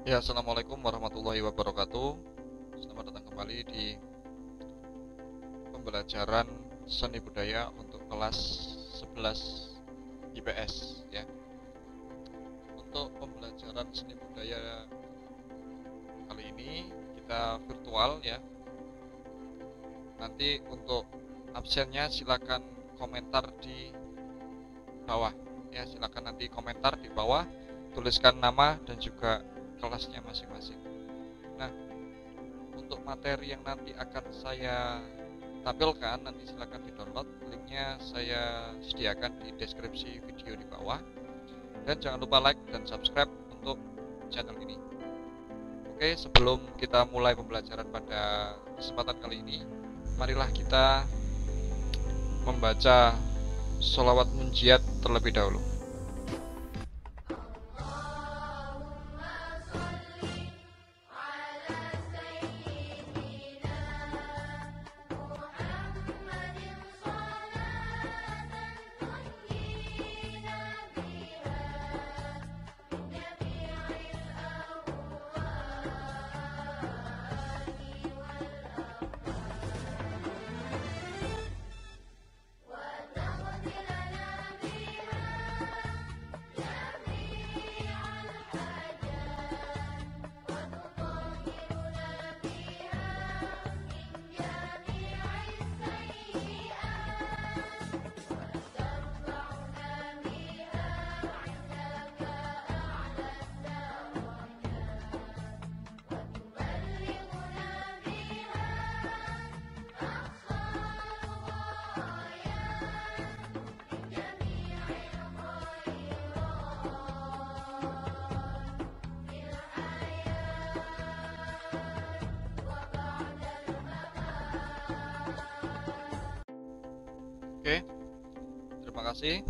Ya, assalamualaikum warahmatullahi wabarakatuh. Selamat datang kembali di pembelajaran seni budaya untuk kelas 11 IPS ya. Untuk pembelajaran seni budaya kali ini kita virtual ya. Nanti untuk absennya silakan komentar di bawah ya. Silakan nanti komentar di bawah, tuliskan nama dan juga kelasnya masing-masing. Nah, untuk materi yang nanti akan saya tampilkan nanti silakan di-download, linknya saya sediakan di deskripsi video di bawah, dan jangan lupa like dan subscribe untuk channel ini. Oke, sebelum kita mulai pembelajaran pada kesempatan kali ini, marilah kita membaca sholawat munjiat terlebih dahulu. Oke, terima kasih.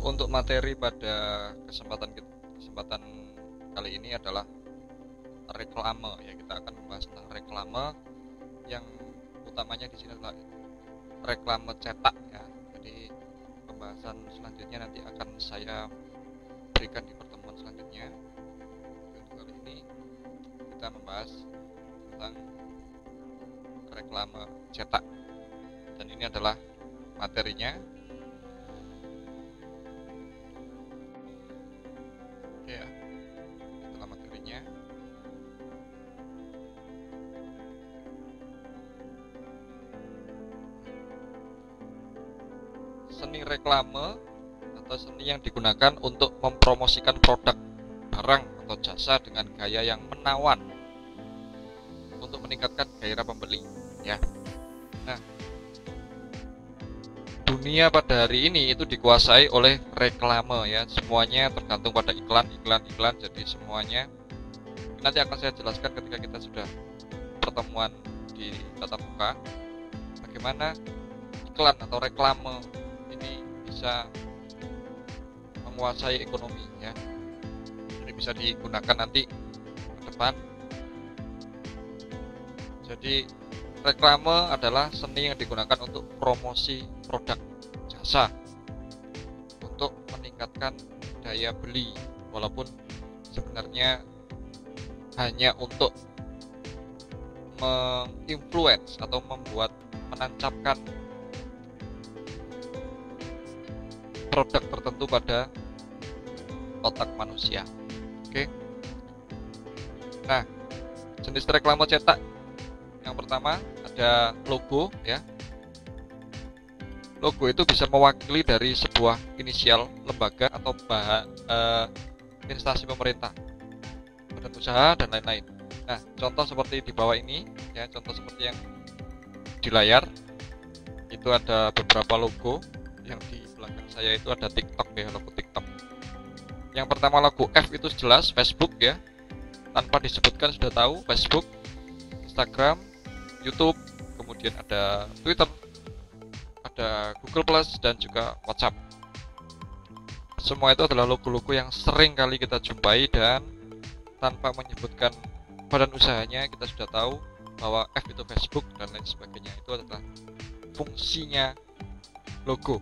Untuk materi pada kesempatan kali ini adalah reklame ya. Kita akan membahas tentang reklame, yang utamanya di sini adalah reklame cetak ya. Jadi pembahasan selanjutnya nanti akan saya berikan di pertemuan selanjutnya. Untuk kali ini kita membahas tentang reklame cetak, dan ini adalah materinya. Oke ya, itulah materinya. Seni reklame atau seni yang digunakan untuk mempromosikan produk, barang atau jasa dengan gaya yang menawan untuk meningkatkan gairah pembeli ya. Nah, dunia pada hari ini itu dikuasai oleh reklame ya. Semuanya tergantung pada iklan. Jadi semuanya nanti akan saya jelaskan ketika kita sudah pertemuan di tatap muka, bagaimana iklan atau reklame ini bisa menguasai ekonomi ya. Ini bisa digunakan nanti ke depan. Jadi reklame adalah seni yang digunakan untuk promosi produk jasa untuk meningkatkan daya beli, walaupun sebenarnya hanya untuk menginfluence atau menancapkan produk tertentu pada otak manusia. Oke. Nah, jenis reklame cetak yang pertama ada logo ya. Logo itu bisa mewakili dari sebuah inisial lembaga atau instansi pemerintah, badan usaha dan lain-lain. Nah, contoh seperti di bawah ini ya, contoh seperti yang di layar itu ada beberapa logo. Yang di belakang saya itu ada TikTok ya, logo TikTok. Yang pertama logo F itu jelas Facebook ya, tanpa disebutkan sudah tahu Facebook, Instagram, YouTube, kemudian ada Twitter, ada Google Plus, dan juga WhatsApp. Semua itu adalah logo-logo yang sering kali kita jumpai, dan tanpa menyebutkan badan usahanya kita sudah tahu bahwa F itu Facebook dan lain sebagainya. Itu adalah fungsinya logo.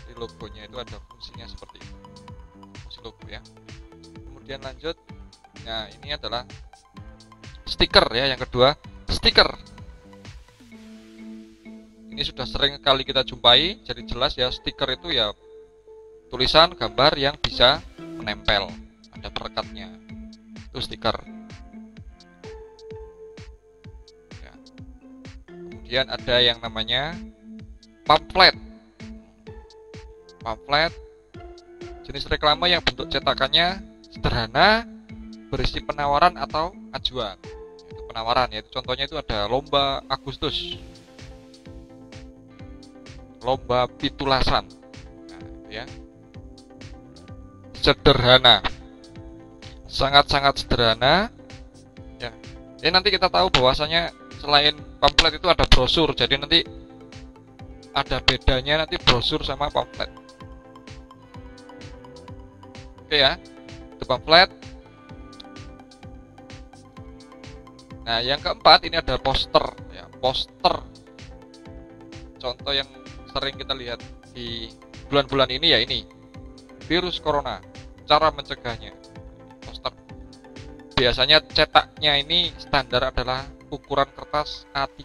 Jadi logonya itu ada fungsinya seperti itu, fungsi logo ya. Kemudian lanjut. Nah, ini adalah stiker ya, yang kedua, stiker. Ini sudah sering kali kita jumpai, jadi jelas ya, stiker itu ya tulisan gambar yang bisa menempel, ada perekatnya. Itu stiker. Ya. Kemudian ada yang namanya pamflet. Pamflet jenis reklame yang bentuk cetakannya sederhana, berisi penawaran atau ajuan. Itu penawaran, yaitu contohnya itu ada lomba Agustus, lomba pitulasan. Nah, ya. Sederhana, sangat-sangat sederhana. Ya. Ini nanti kita tahu bahwasanya selain pamflet itu ada brosur. Jadi nanti ada bedanya nanti brosur sama pamflet. Oke ya, itu pamflet. Nah, yang keempat ini ada poster. Ya, poster. Contoh yang sering kita lihat di bulan-bulan ini ya ini, virus corona, cara mencegahnya. Poster. Biasanya cetaknya ini standar adalah ukuran kertas A3.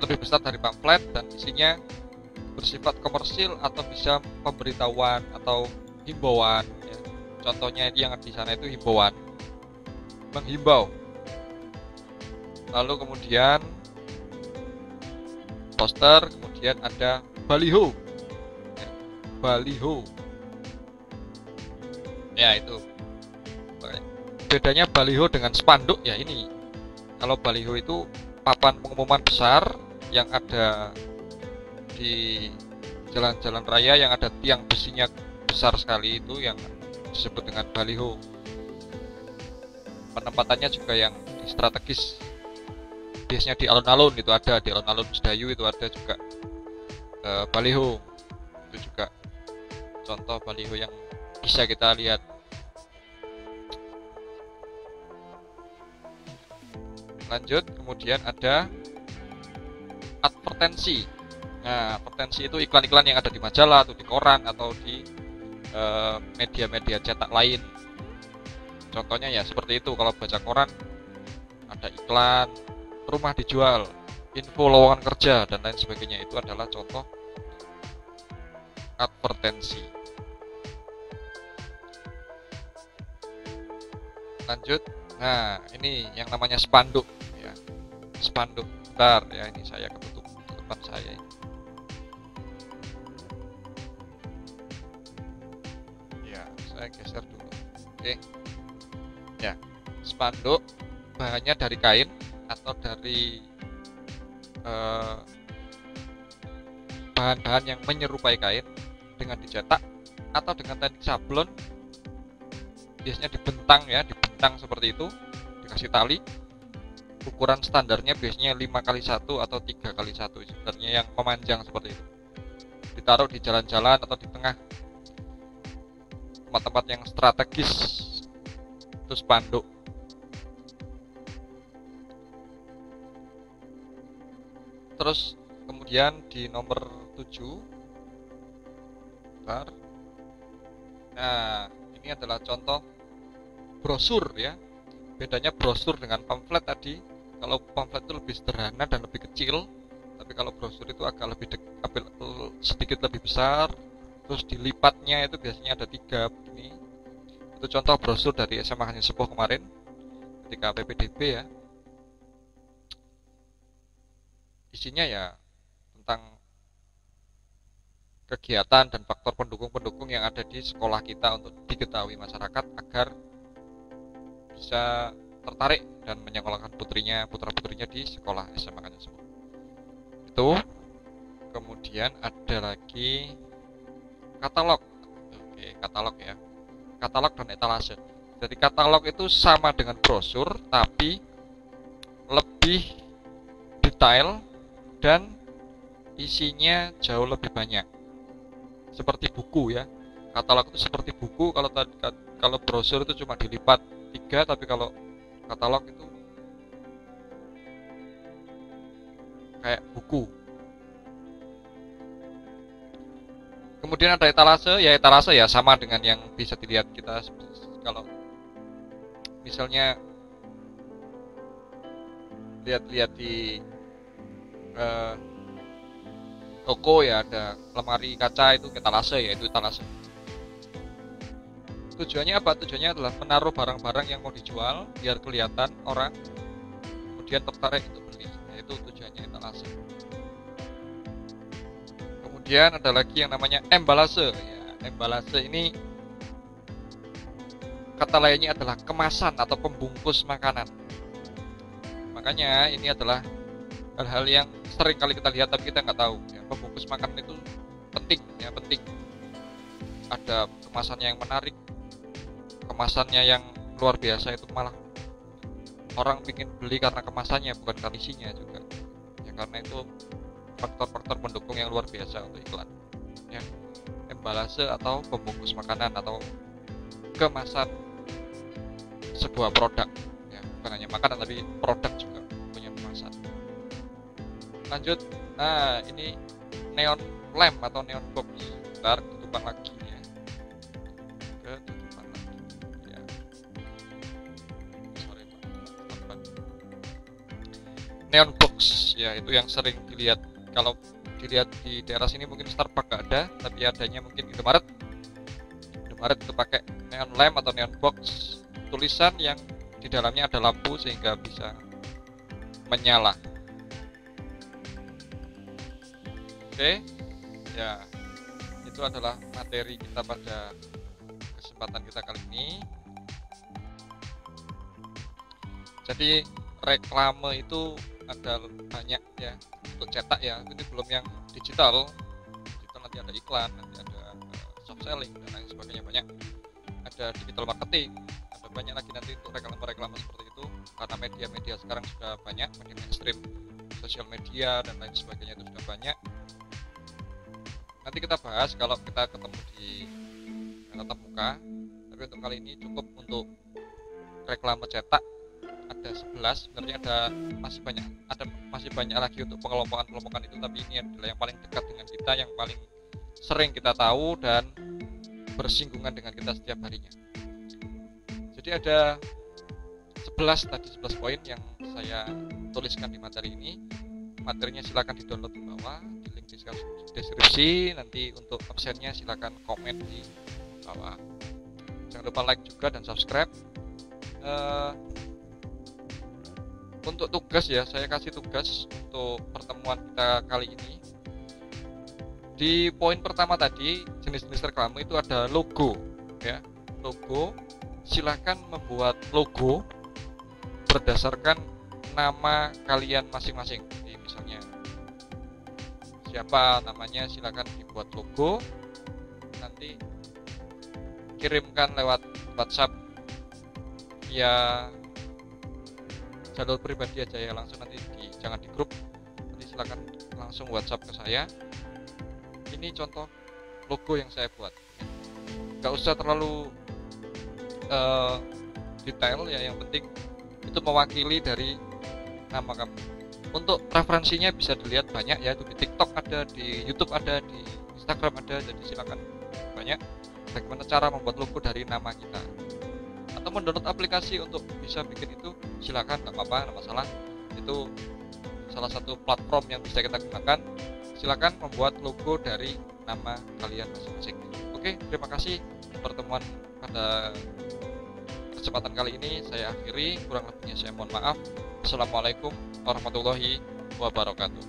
Lebih besar dari pamflet dan isinya bersifat komersil atau bisa pemberitahuan atau himbauan. Ya. Contohnya yang di sana itu himbauan, menghimbau. Lalu kemudian poster, kemudian ada baliho. Ya, baliho. Ya itu. Bedanya baliho dengan spanduk ya ini. Kalau baliho itu papan pengumuman besar yang ada di jalan-jalan raya yang ada tiang besinya besar sekali, itu yang disebut dengan baliho. Penempatannya juga yang strategis. Biasanya di alun-alun itu ada, di alun-alun Sedayu itu ada juga baliho. Itu juga contoh baliho yang bisa kita lihat. Lanjut, kemudian ada advertensi. Nah, advertensi itu iklan-iklan yang ada di majalah atau di koran atau di media-media cetak lain. Contohnya ya seperti itu, kalau baca koran ada iklan rumah dijual, info lowongan kerja dan lain sebagainya, itu adalah contoh advertensi. Lanjut. Nah, ini yang namanya spanduk ya. Spanduk. Bentar ya, ini saya ketutup depan saya ini. Ya, saya geser dulu. Oke. Ya, spanduk bahannya dari kain atau dari bahan-bahan yang menyerupai kain dengan dicetak atau dengan teknik sablon. Biasanya dibentang ya, dibentang seperti itu, dikasih tali. Ukuran standarnya biasanya 5x1 atau 3x1, sebenarnya yang memanjang seperti itu. Ditaruh di jalan-jalan atau di tengah tempat-tempat yang strategis. Itu spanduk. Terus kemudian di nomor 7. Bentar. Nah, ini adalah contoh brosur ya. Bedanya brosur dengan pamflet tadi, kalau pamflet itu lebih sederhana dan lebih kecil, tapi kalau brosur itu agak lebih sedikit lebih besar. Terus dilipatnya itu biasanya ada 3 begini. Itu contoh brosur dari SMA Hanin Sepuh kemarin ketika PPDB ya. Isinya ya tentang kegiatan dan faktor pendukung-pendukung yang ada di sekolah kita untuk diketahui masyarakat agar bisa tertarik dan menyekolahkan putra-putrinya di sekolah SMA Hanin Sepuh. Itu. Kemudian ada lagi katalog. Oke, katalog ya. Katalog dan etalase. Jadi katalog itu sama dengan brosur tapi lebih detail dan isinya jauh lebih banyak. Seperti buku ya. Katalog itu seperti buku, kalau brosur itu cuma dilipat 3, tapi kalau katalog itu kayak buku. Kemudian ada etalase ya sama dengan yang bisa dilihat kita kalau misalnya lihat-lihat di toko ya, ada lemari kaca itu etalase, ya itu etalase. Tujuannya apa? Tujuannya adalah menaruh barang-barang yang mau dijual biar kelihatan orang, kemudian tertarik untuk beli. Itu tujuannya etalase. Kemudian ada lagi yang namanya embalase. Ya, embalase ini kata lainnya adalah kemasan atau pembungkus makanan. Makanya ini adalah hal-hal yang sering kali kita lihat tapi kita nggak tahu. Ya, pembungkus makanan itu penting, ya penting. Ada kemasannya yang menarik, kemasannya yang luar biasa, itu malah orang ingin beli karena kemasannya bukan karena isinya juga. Ya karena itu faktor-faktor pendukung yang luar biasa untuk iklan. Ya, embalase atau pembungkus makanan atau kemasan sebuah produk. Ya, bukan hanya makanan tapi produk juga punya kemasan. Lanjut, nah ini neon lamp atau neon box. Bentar, tutupan lagi ya. Ketutupan lagi. Ya. Sorry Pak. Neon box ya, itu yang sering dilihat. Kalau dilihat di daerah sini mungkin Starbucks nggak ada, tapi adanya mungkin Indomaret. Indomaret itu pakai neon lamp atau neon box, tulisan yang di dalamnya ada lampu sehingga bisa menyala. Oke, ya itu adalah materi kita pada kesempatan kita kali ini. Jadi reklame itu ada banyak ya, untuk cetak ya, ini belum yang digital. Digital nanti ada iklan, nanti ada soft selling dan lain sebagainya, banyak. Ada digital marketing, ada banyak lagi nanti untuk reklame-reklame seperti itu. Karena media-media sekarang sudah banyak, media mainstream, sosial media dan lain sebagainya itu sudah banyak. Nanti kita bahas kalau kita ketemu di tatap muka. Tapi untuk kali ini cukup untuk reklame cetak. Ada 11, sebenarnya masih banyak lagi untuk pengelompokan itu, tapi ini adalah yang paling dekat dengan kita, yang paling sering kita tahu dan bersinggungan dengan kita setiap harinya. Jadi ada 11 poin yang saya tuliskan di materi ini. Materinya silakan di-download di bawah, di link deskripsi. Nanti untuk absennya silakan komen di bawah. Jangan lupa like juga dan subscribe. Untuk tugas ya, saya kasih tugas untuk pertemuan kita kali ini. Di poin pertama tadi, jenis-jenis reklame itu ada logo ya. Logo, silakan membuat logo berdasarkan nama kalian masing-masing. Jadi misalnya siapa namanya, silakan dibuat logo, nanti kirimkan lewat WhatsApp ya, jalur pribadi aja ya, langsung nanti jangan di grup, nanti silakan langsung WhatsApp ke saya. Ini contoh logo yang saya buat, nggak usah terlalu detail ya, yang penting itu mewakili dari nama kamu. Untuk referensinya bisa dilihat banyak ya, itu di TikTok ada, di YouTube ada, di Instagram ada, jadi silakan banyak bagaimana cara membuat logo dari nama kita. Atau mendownload aplikasi untuk bisa bikin itu, silakan, nggak apa-apa, nggak masalah. Itu salah satu platform yang bisa kita gunakan. Silakan membuat logo dari nama kalian masing-masing. Oke, terima kasih. Pertemuan pada kesempatan kali ini saya akhiri, kurang lebihnya saya mohon maaf. Assalamualaikum warahmatullahi wabarakatuh.